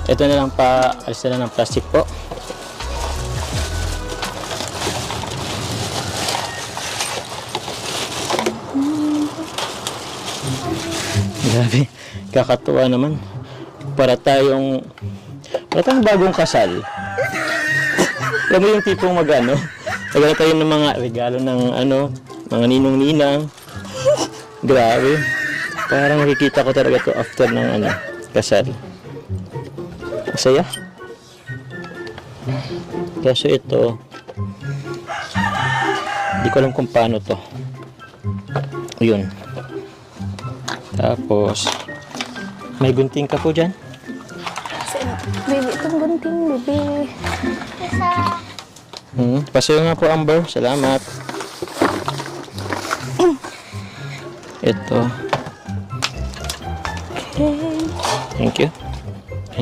Ito na lang pa, alis na lang ng plastic po. Grabe, kakatuwa naman. Para tayong bagong kasal. Alam mo yung tipong magano, nagano tayo ng mga regalo ng mga ninong-ninang. Grabe. Parang nakikita ko talaga to after ng kasal. Masaya. Kaso ito, hindi ko alam kung paano to. Ayun. Tapos, may gunting ka po dyan? Baby, itong gunting, baby. Pasayo nga po, Amber. Salamat. Ito. Okay. Thank you.